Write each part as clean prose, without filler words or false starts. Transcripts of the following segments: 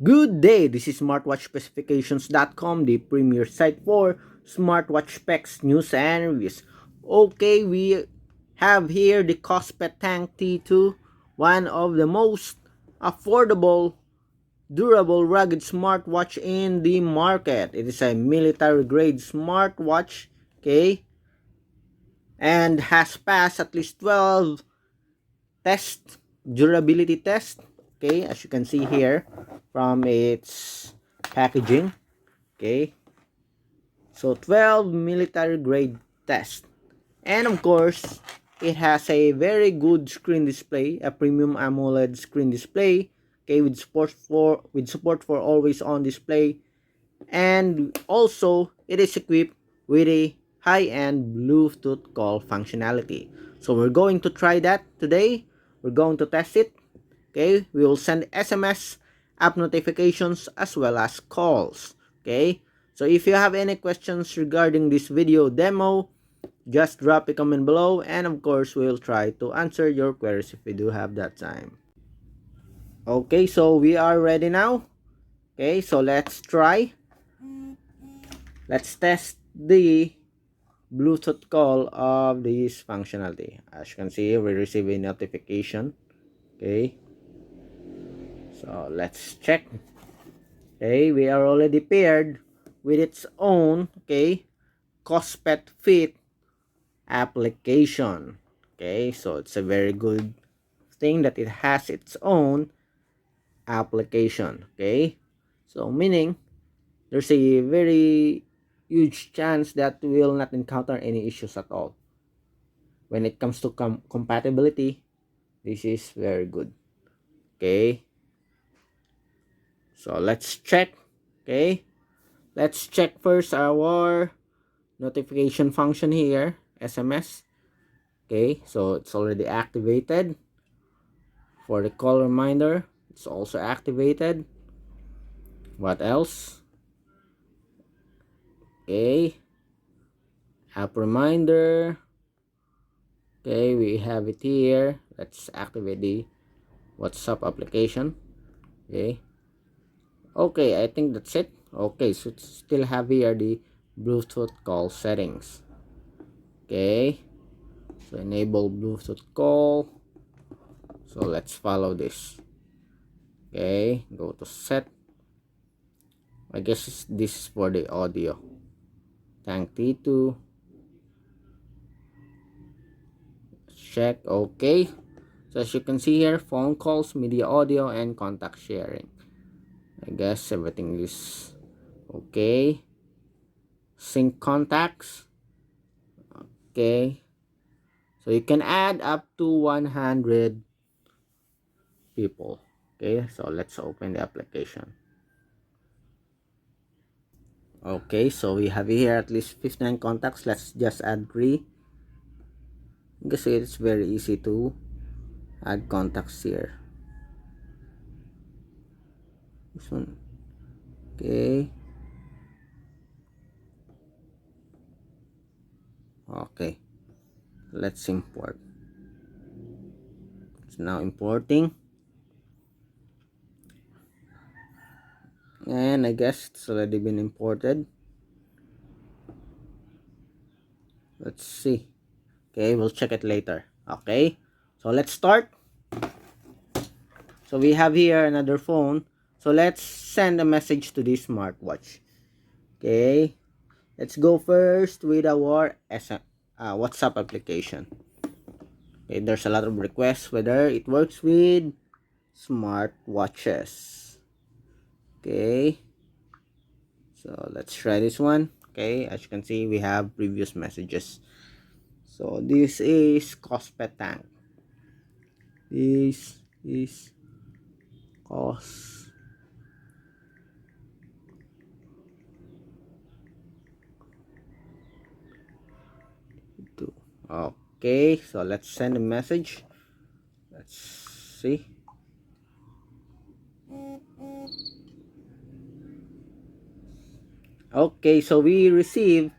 Good day, this is smartwatchspecifications.com, the premier site for smartwatch specs, news, and reviews. Okay, we have here the Kospet Tank T2, one of the most affordable, durable, rugged smartwatch in the market. It is a military grade smartwatch, okay, and has passed at least 12 test durability test, okay, as you can see here from its packaging. Okay, so 12 military grade test, and of course it has a very good screen display, a premium AMOLED screen display, okay, with support for always on display, and also it is equipped with a high-end Bluetooth call functionality. So we're going to try that today. We're going to test it. Okay, we will send SMS, app notifications, as well as calls. Okay, so if you have any questions regarding this video demo, just drop a comment below, and of course we'll try to answer your queries if we do have that time. Okay, so we are ready now. Okay, so let's try. Let's test the Bluetooth call of this functionality. As you can see, we receive a notification. Okay, so let's check. Okay, we are already paired with its own, okay, Kospet Fit application. Okay, so it's a very good thing that it has its own application. Okay, so meaning there's a very huge chance that we will not encounter any issues at all. When it comes to compatibility, this is very good. Okay, so let's check. Okay, let's check first our notification function here, SMS. Okay, so it's already activated. For the call reminder, it's also activated. What else? Okay, app reminder. Okay, we have it here. Let's activate the WhatsApp application. Okay, I think that's it. Okay, so still have here the Bluetooth call settings. Okay, so enable Bluetooth call. So let's follow this. Okay, go to set. I guess this is for the audio. Tank T2. Check. Okay, so as you can see here, phone calls, media audio, and contact sharing. I guess everything is okay. Sync contacts. Okay, so you can add up to 100 people. Okay, so let's open the application. Okay, so we have here at least 59 contacts. Let's just add 3. I guess it's very easy to add contacts here. This one. Okay, let's import. It's now importing, and I guess it's already been imported. Let's see. Okay, we'll check it later. Okay, so let's start. So we have here another phone, so let's send a message to this smartwatch. Okay, let's go first with our WhatsApp application. Okay, there's a lot of requests whether it works with smartwatches. Okay, so let's try this one. Okay, as you can see, we have previous messages. So this is Kospet Tank. This is Kos. Okay, so let's send a message. Let's see. Okay, so we receive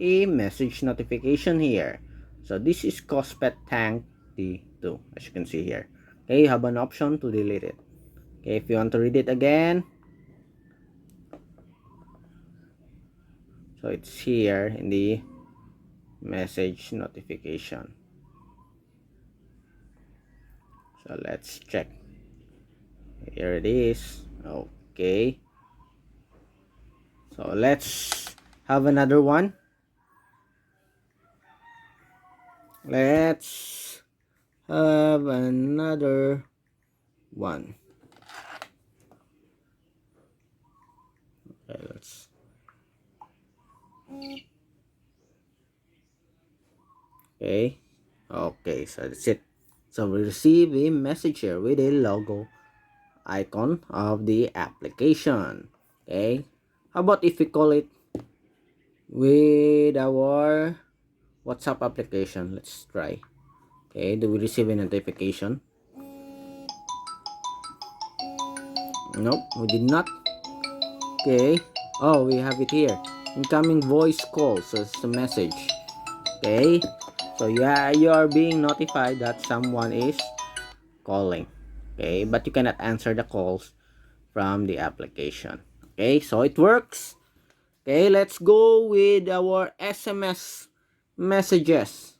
a message notification here. So this is Kospet Tank T2, as you can see here. Okay, you have an option to delete it. Okay, if you want to read it again, So it's here in the message notification. So let's check. Here it is. Okay. So let's have another one. Let's have another one. Okay, okay, so that's it. So we receive a message here with a logo icon of the application. Okay, how about if we call it with our WhatsApp application? Let's try. Okay, do we receive a notification? Nope, we did not. Okay, oh, we have it here, incoming voice call. So it's a message. Okay, so yeah, you are being notified that someone is calling. Okay, but you cannot answer the calls from the application. Okay, so it works. Okay, let's go with our SMS messages.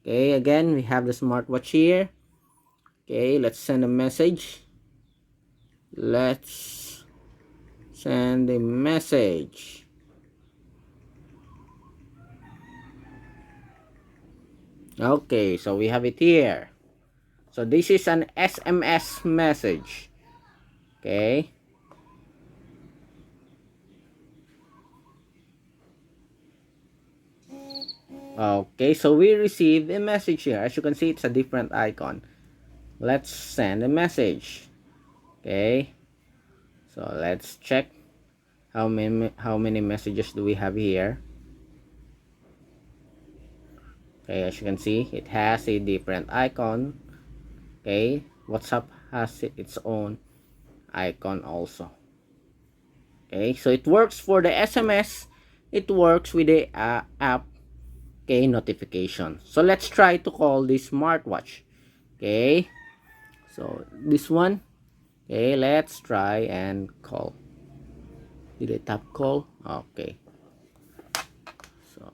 Okay, again, we have the smartwatch here. Okay, let's send a message. Let's send a message. Okay, so we have it here. So this is an SMS message. Okay. Okay, so we received a message here. As you can see, it's a different icon. Let's send a message. Okay. So let's check how many messages do we have here. Okay, as you can see, it has a different icon. Okay, WhatsApp has its own icon also. Okay, so it works for the SMS. It works with the app. Okay, notification. So let's try to call this smartwatch. Okay, so this one. Okay, let's try and call. Did I tap call? Okay, so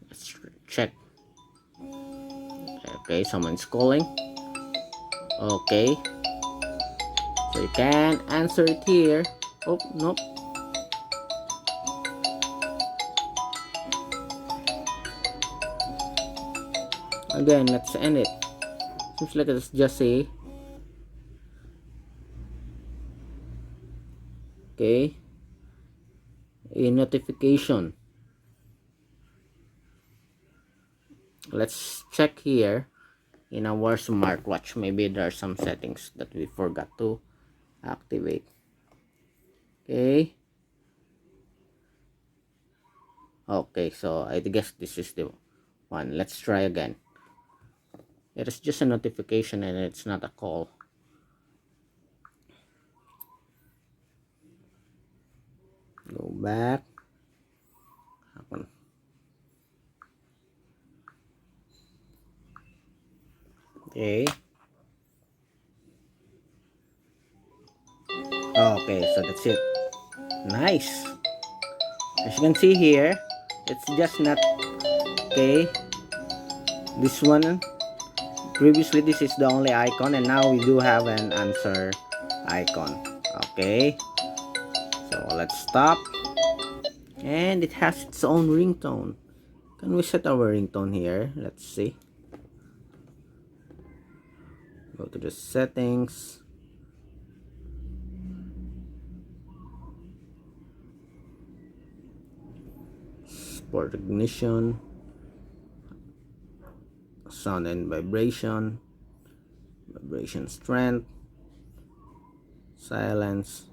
let's check. Okay, someone's calling. Okay, so you can answer it here. Oh, nope. Again, let's end it. Seems like it's just a okay, a notification. Let's check here in our smartwatch. Maybe there are some settings that we forgot to activate. Okay. Okay, so I guess this is the one. Let's try again. It is just a notification and it's not a call. Go back. Okay. Okay, so that's it. Nice. As you can see here, it's just not okay. This one, previously this is the only icon, and now we do have an answer icon. Okay, so let's stop. And it has its own ringtone. Can we set our ringtone here? Let's see. Go to the settings. Sport ignition. Sound and vibration. Vibration strength. Silence.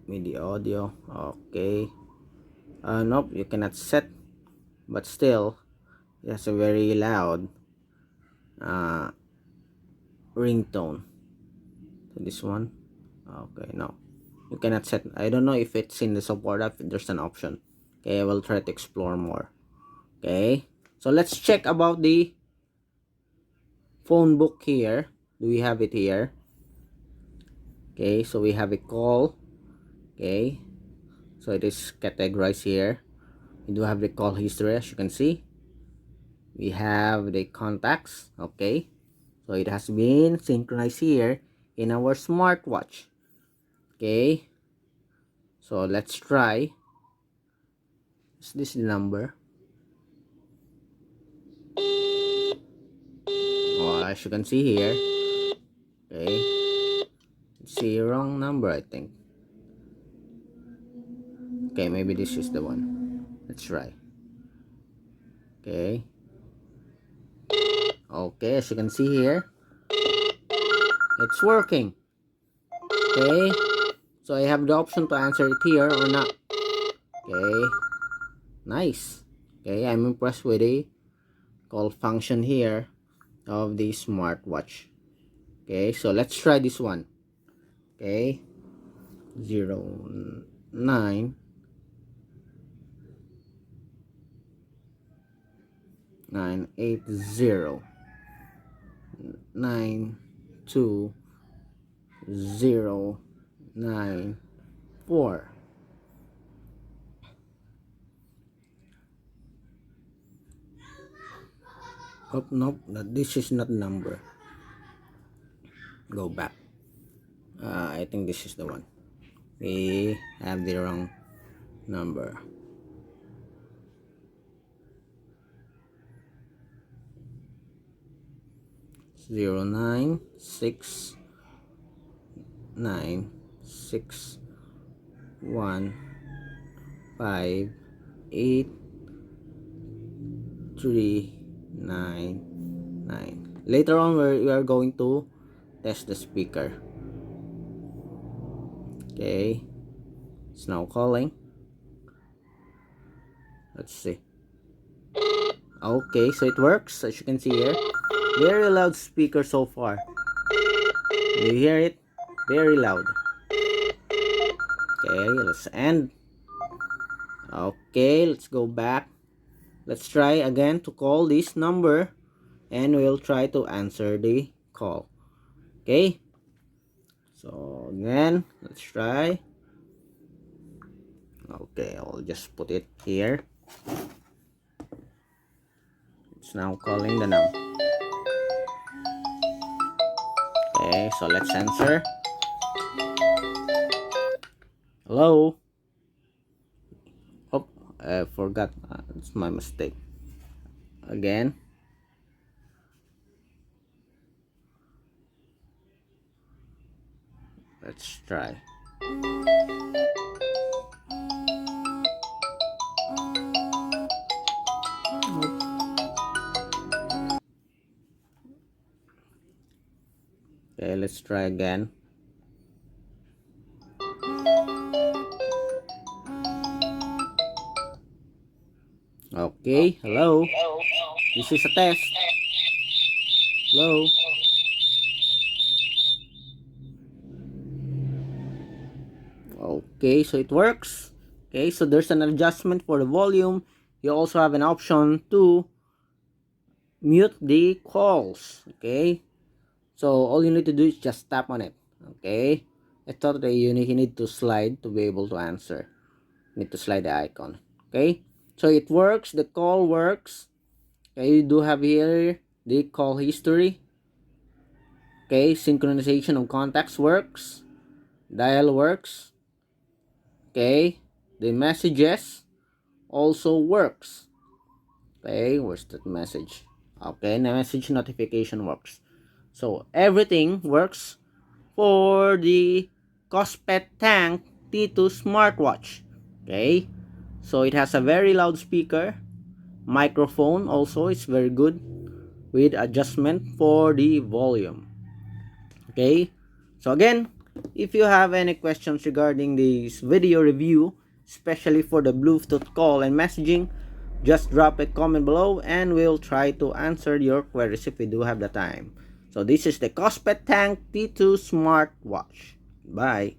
MIDI audio. Okay. Nope, you cannot set. But still, it has a very loud ringtone. So this one. Okay, no. You cannot set. I don't know if it's in the support app. There's an option. Okay, I will try to explore more. Okay, so let's check about the phone book here. Do we have it here? Okay, so we have a call. Okay, So it is categorized here. We do have the call history, as you can see. We have the contacts. Okay, so it has been synchronized here in our smartwatch. Okay, so let's try. Is this the number? Well, as you can see here. Okay, it's the wrong number, I think. Okay, maybe this is the one. Let's try. Okay. Okay, as you can see here, it's working. Okay, so I have the option to answer it here or not. Okay, nice. Okay, I'm impressed with the call function here of the smartwatch. Okay, so let's try this one. Okay, 09 980 92094. Oh, nope, this is not number. Go back. I think this is the one. We have the wrong number. Zero 96996158399. Later on, we are going to test the speaker. Okay, it's now calling. Let's see. Okay, so it works, as you can see here. Very loud speaker so far. You hear it? Very loud. Okay, let's end. Okay, let's go back. Let's try again to call this number, and we'll try to answer the call. Okay, so again, let's try. Okay, I'll just put it here. It's now calling the number. Okay, so let's answer. Hello. Oh, I forgot. It's my mistake. Again. Let's try. Okay, let's try again. Okay, hello. This is a test. Hello. Okay, so it works. Okay, so there's an adjustment for the volume. You also have an option to mute the calls. Okay, so all you need to do is just tap on it. Okay, I thought that you need to slide to be able to answer. You need to slide the icon. Okay, so it works. The call works. Okay, you do have here the call history. Okay, synchronization of contacts works. Dial works. Okay, the messages also works. Okay, where's that message? Okay, the message notification works. So everything works for the Kospet Tank T2 smartwatch. Okay, so it has a very loud speaker. Microphone also is very good with adjustment for the volume. Okay, so again, if you have any questions regarding this video review, especially for the Bluetooth call and messaging, just drop a comment below and we'll try to answer your queries if we do have the time. So this is the Kospet Tank T2 smartwatch. Bye.